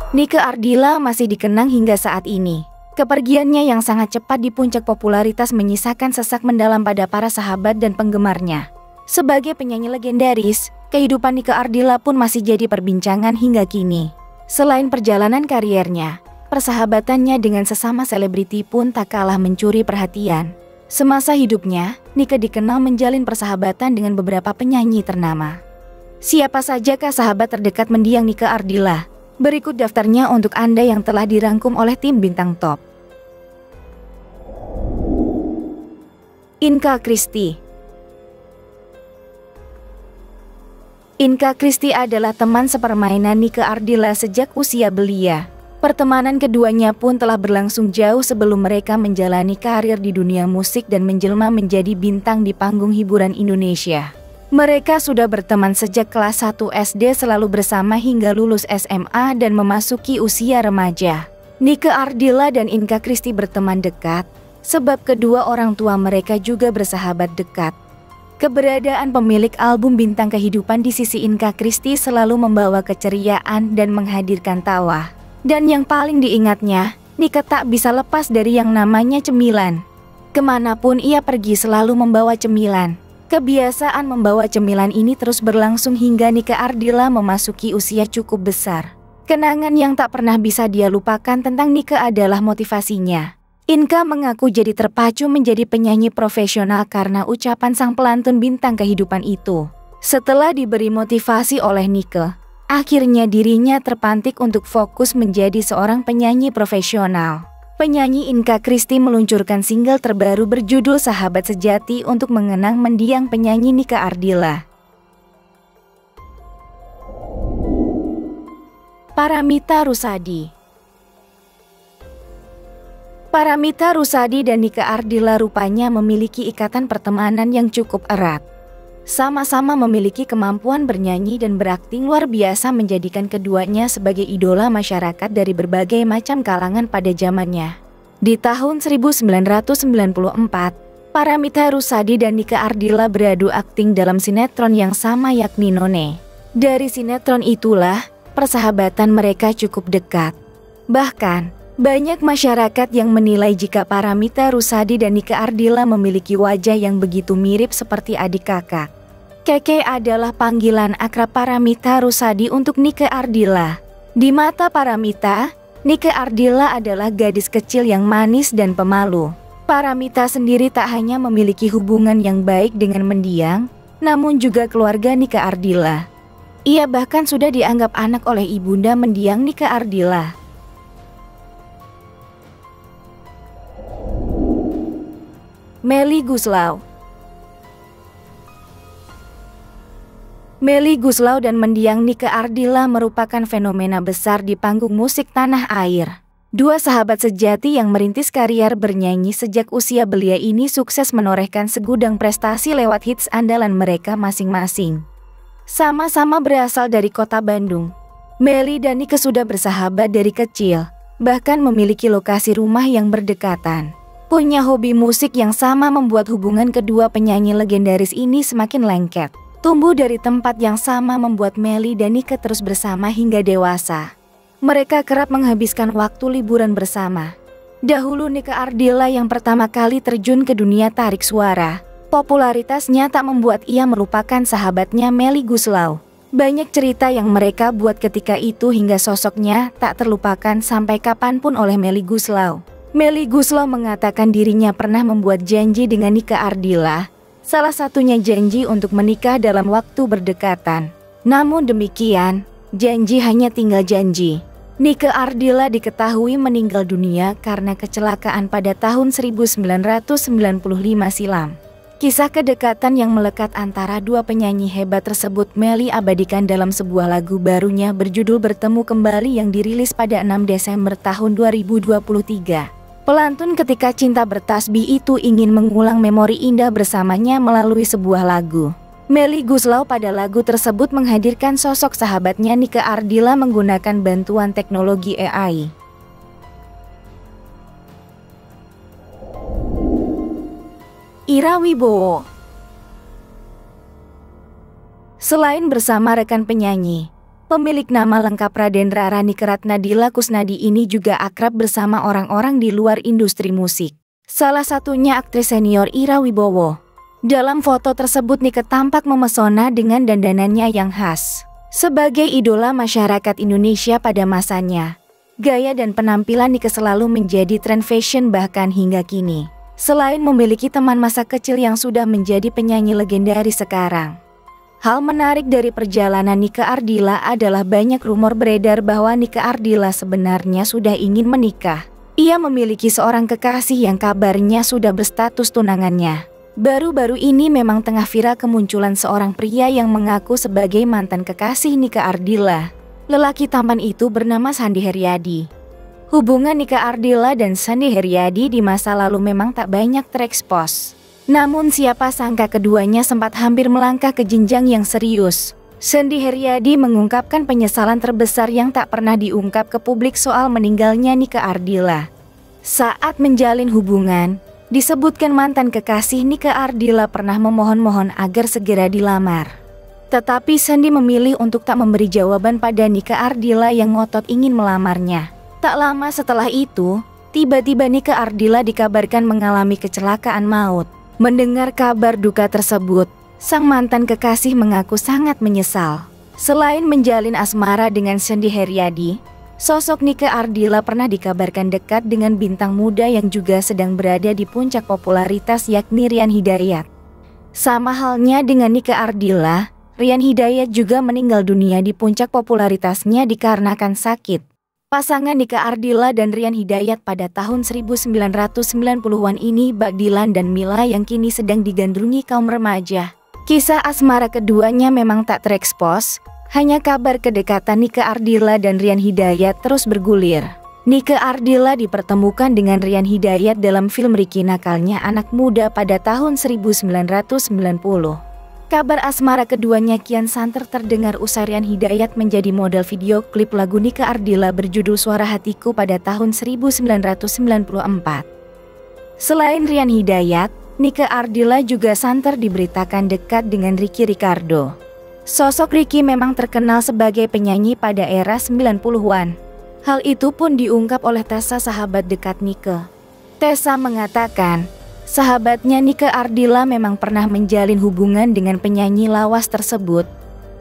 Nike Ardilla masih dikenang hingga saat ini. Kepergiannya yang sangat cepat di puncak popularitas menyisakan sesak mendalam pada para sahabat dan penggemarnya. Sebagai penyanyi legendaris, kehidupan Nike Ardilla pun masih jadi perbincangan hingga kini. Selain perjalanan kariernya, persahabatannya dengan sesama selebriti pun tak kalah mencuri perhatian. Semasa hidupnya, Nike dikenal menjalin persahabatan dengan beberapa penyanyi ternama. Siapa sajakah sahabat terdekat mendiang Nike Ardilla? Berikut daftarnya untuk Anda yang telah dirangkum oleh tim Bintang Top. Inka Christie. Inka Christie adalah teman sepermainan Nike Ardilla sejak usia belia. Pertemanan keduanya pun telah berlangsung jauh sebelum mereka menjalani karir di dunia musik dan menjelma menjadi bintang di panggung hiburan Indonesia. Mereka sudah berteman sejak kelas 1 SD, selalu bersama hingga lulus SMA dan memasuki usia remaja. Nike Ardilla dan Inka Christie berteman dekat, sebab kedua orang tua mereka juga bersahabat dekat. Keberadaan pemilik album Bintang Kehidupan di sisi Inka Christie selalu membawa keceriaan dan menghadirkan tawa. Dan yang paling diingatnya, Nike tak bisa lepas dari yang namanya cemilan. Kemanapun ia pergi selalu membawa cemilan. Kebiasaan membawa cemilan ini terus berlangsung hingga Nike Ardilla memasuki usia cukup besar. Kenangan yang tak pernah bisa dia lupakan tentang Nike adalah motivasinya. Inka mengaku jadi terpacu menjadi penyanyi profesional karena ucapan sang pelantun Bintang Kehidupan itu. Setelah diberi motivasi oleh Nike, akhirnya dirinya terpantik untuk fokus menjadi seorang penyanyi profesional. Penyanyi Inka Christie meluncurkan single terbaru berjudul Sahabat Sejati untuk mengenang mendiang penyanyi Nike Ardilla. Paramitha Rusady. Paramitha Rusady dan Nike Ardilla rupanya memiliki ikatan pertemanan yang cukup erat. Sama-sama memiliki kemampuan bernyanyi dan berakting luar biasa menjadikan keduanya sebagai idola masyarakat dari berbagai macam kalangan pada zamannya. Di tahun 1994, Paramitha Rusady dan Nike Ardilla beradu akting dalam sinetron yang sama yakni None. Dari sinetron itulah, persahabatan mereka cukup dekat. Bahkan, banyak masyarakat yang menilai jika Paramitha Rusady dan Nike Ardilla memiliki wajah yang begitu mirip seperti adik kakak. Keke adalah panggilan akrab Paramitha Rusady untuk Nike Ardilla. Di mata Paramitha, Nike Ardilla adalah gadis kecil yang manis dan pemalu. Paramitha sendiri tak hanya memiliki hubungan yang baik dengan mendiang, namun juga keluarga Nike Ardilla. Ia bahkan sudah dianggap anak oleh ibunda mendiang Nike Ardilla. Melly Goeslaw. Melly Goeslaw dan mendiang Nike Ardilla merupakan fenomena besar di panggung musik tanah air. Dua sahabat sejati yang merintis karier bernyanyi sejak usia belia ini sukses menorehkan segudang prestasi lewat hits andalan mereka masing-masing. Sama-sama berasal dari kota Bandung, Melly dan Nike sudah bersahabat dari kecil, bahkan memiliki lokasi rumah yang berdekatan. Punya hobi musik yang sama membuat hubungan kedua penyanyi legendaris ini semakin lengket. Tumbuh dari tempat yang sama membuat Melly dan Nike terus bersama hingga dewasa. Mereka kerap menghabiskan waktu liburan bersama. Dahulu Nike Ardilla yang pertama kali terjun ke dunia tarik suara. Popularitasnya tak membuat ia melupakan sahabatnya Melly Goeslaw. Banyak cerita yang mereka buat ketika itu hingga sosoknya tak terlupakan sampai kapanpun oleh Melly Goeslaw. Melly Goeslaw mengatakan dirinya pernah membuat janji dengan Nike Ardilla. Salah satunya janji untuk menikah dalam waktu berdekatan. Namun demikian, janji hanya tinggal janji. Nike Ardilla diketahui meninggal dunia karena kecelakaan pada tahun 1995 silam. Kisah kedekatan yang melekat antara dua penyanyi hebat tersebut Melly abadikan dalam sebuah lagu barunya berjudul Bertemu Kembali yang dirilis pada 6 Desember tahun 2023. Pelantun ketika cinta bertasbih itu ingin mengulang memori indah bersamanya melalui sebuah lagu. Melly Goeslaw pada lagu tersebut menghadirkan sosok sahabatnya Nike Ardilla menggunakan bantuan teknologi AI. Ira Wibowo. Selain bersama rekan penyanyi, Pemilik nama lengkap Radendra Ranikeratnadila Kusnadi ini juga akrab bersama orang-orang di luar industri musik. Salah satunya aktris senior Ira Wibowo. Dalam foto tersebut Nike tampak memesona dengan dandanannya yang khas. Sebagai idola masyarakat Indonesia pada masanya, gaya dan penampilan Nike selalu menjadi tren fashion bahkan hingga kini. Selain memiliki teman masa kecil yang sudah menjadi penyanyi legendaris sekarang. Hal menarik dari perjalanan Nike Ardila adalah banyak rumor beredar bahwa Nike Ardila sebenarnya sudah ingin menikah. Ia memiliki seorang kekasih yang kabarnya sudah berstatus tunangannya. Baru-baru ini memang tengah viral kemunculan seorang pria yang mengaku sebagai mantan kekasih Nike Ardila. Lelaki tampan itu bernama Sandi Heryadi. Hubungan Nike Ardila dan Sandi Heryadi di masa lalu memang tak banyak terekspos. Namun siapa sangka keduanya sempat hampir melangkah ke jenjang yang serius. Sandi Heryadi mengungkapkan penyesalan terbesar yang tak pernah diungkap ke publik soal meninggalnya Nike Ardila. Saat menjalin hubungan, disebutkan mantan kekasih Nike Ardila pernah memohon-mohon agar segera dilamar. Tetapi Sandi memilih untuk tak memberi jawaban pada Nike Ardila yang ngotot ingin melamarnya. Tak lama setelah itu, tiba-tiba Nike Ardila dikabarkan mengalami kecelakaan maut. Mendengar kabar duka tersebut, sang mantan kekasih mengaku sangat menyesal. Selain menjalin asmara dengan Sandi Heryadi, sosok Nike Ardila pernah dikabarkan dekat dengan bintang muda yang juga sedang berada di puncak popularitas yakni Rian Hidayat. Sama halnya dengan Nike Ardila, Rian Hidayat juga meninggal dunia di puncak popularitasnya dikarenakan sakit. Pasangan Nike Ardila dan Rian Hidayat pada tahun 1990-an ini bak Dilan dan Mila yang kini sedang digandrungi kaum remaja. Kisah asmara keduanya memang tak terekspos, hanya kabar kedekatan Nike Ardila dan Rian Hidayat terus bergulir. Nike Ardila dipertemukan dengan Rian Hidayat dalam film Ricky Nakalnya Anak Muda pada tahun 1990. Kabar asmara keduanya kian santer terdengar usai Rian Hidayat menjadi model video klip lagu Nike Ardila berjudul Suara Hatiku pada tahun 1994. Selain Rian Hidayat, Nike Ardila juga santer diberitakan dekat dengan Ricky Ricardo. Sosok Ricky memang terkenal sebagai penyanyi pada era 90-an. Hal itu pun diungkap oleh Tessa, sahabat dekat Nike. Tessa mengatakan, sahabatnya Nike Ardila memang pernah menjalin hubungan dengan penyanyi lawas tersebut.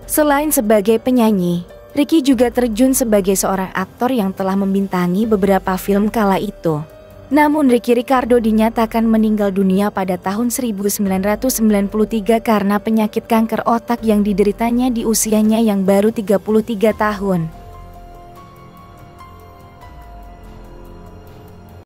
Selain sebagai penyanyi, Ricky juga terjun sebagai seorang aktor yang telah membintangi beberapa film kala itu. Namun Ricky Ricardo dinyatakan meninggal dunia pada tahun 1993 karena penyakit kanker otak yang dideritanya di usianya yang baru 33 tahun.